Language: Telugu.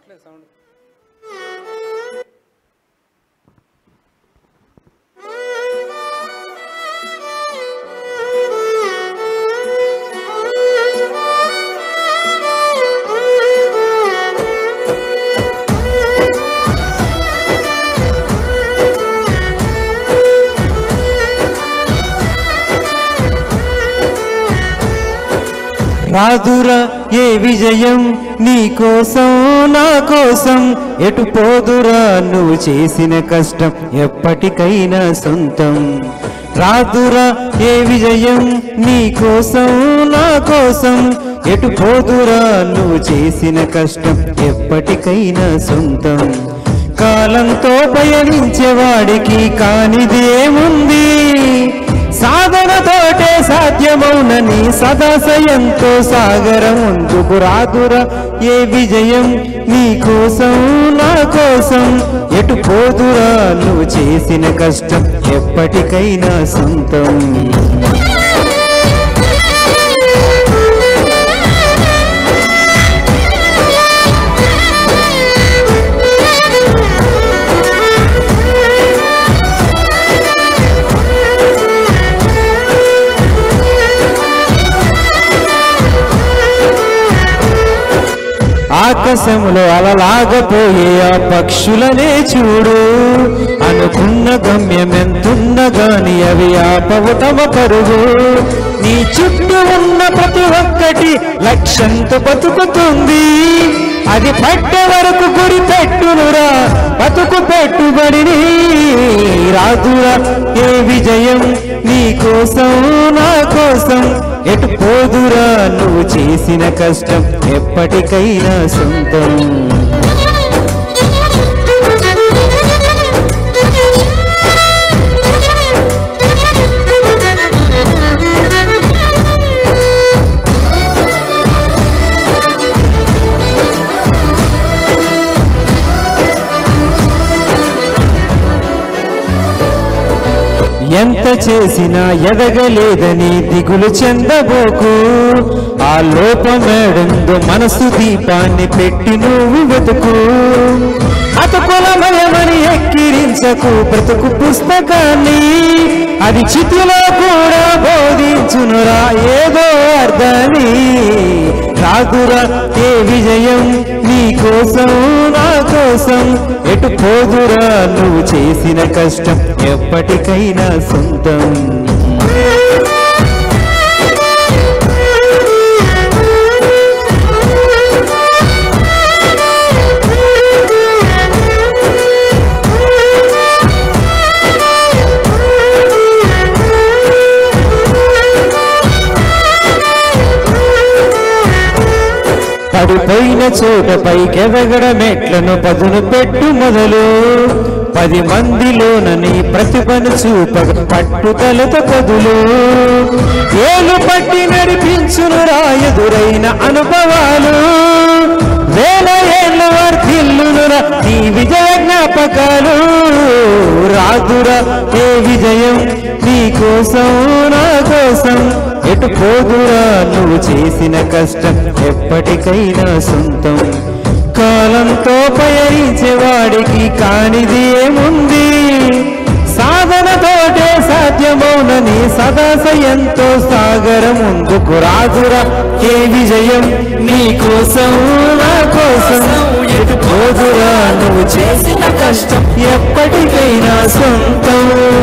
రావట్లేదు సౌండ్. రాదురా ఏ విజయం నీ కోసం నా కోసం, ఎటు పోదురా నువ్వు చేసిన కష్టం ఎప్పటికైనా సొంతం. రాదురా ఏ విజయం నీ కోసం నా కోసం, ఎటు పోదురా నువ్వు చేసిన కష్టం ఎప్పటికైనా సొంతం. కాలంతో పయనించేవాడికి కానిదేముంది, సాధనతోటే సాధ్యమౌనని సదాశయంతో సాగరం ముందుకు. రాదురా ఏ విజయం నీ కోసం నా కోసం, ఎటు పోదురా నువ్వు చేసిన కష్టం ఎప్పటికైనా సొంతం. ఆకాశంలో అలలాగపోయే ఆ పక్షులనే చూడు, అనుకున్న గమ్యం ఎంతున్నగాని అవి ఆపవు తమ పరుగు. నీ చుట్టూ ఉన్న ప్రతి ఒక్కటి లక్ష్యంతో బతుకుతుంది, అది పట్టే వరకు గురి పెట్టునురా బతుకు పెట్టుబడిని. రాదురా ఏ విజయం నీ కోసం నా కోసం, ఎటు పోదురా నువ్వు చేసిన కష్టం ఎప్పటికైనా సొంతం. ఎంత చేసినా ఎదగలేదని దిగులు చెందబోకు, ఆ లోపమేడుందో మనసు దీపాన్ని పెట్టి నువ్వు వెతుకు. అతుకులమయమని ఎక్కిరించకు బ్రతుకు పుస్తకాన్ని, అది చితిలో కూడా బోధించునురా ఏదో అర్థాన్ని. రాదురా ఏ విజయం నీ కోసం నా కోసం, ఎటు పోదురా నువ్వు చేసిన కష్టం ఎప్పటికైనా సొంతం. పడిపోయిన చోట పైకెదగడం ఎట్లను పదును పెట్టు మొదలు, 10 మందిలోన నీ ప్రతిభను చూపగ పట్టుదలతో కదులు. ఏలు పట్టి నడిపించునురా ఎదురైన అనుభవాలు, వేల ఏళ్ళు వర్ధిల్లునురా నీ విజయ జ్ఞాపకాలు. రాదురా ఏ విజయం నీ కోసం నా కోసం, ఎటు పోదురా నువ్వు చేసిన కష్టం ఎప్పటికైనా సొంతం. కాలంతో పయనించేవాడికి కానిది ఏముంది, సాధనతోటే సాధ్యమౌనని సదాశయంతో సాగరం ముందుకు. రాదురా ఏ విజయం నీ కోసం నా కోసం, ఎటు పోదురా నువ్వు చేసిన కష్టం ఎప్పటికైనా సొంతం.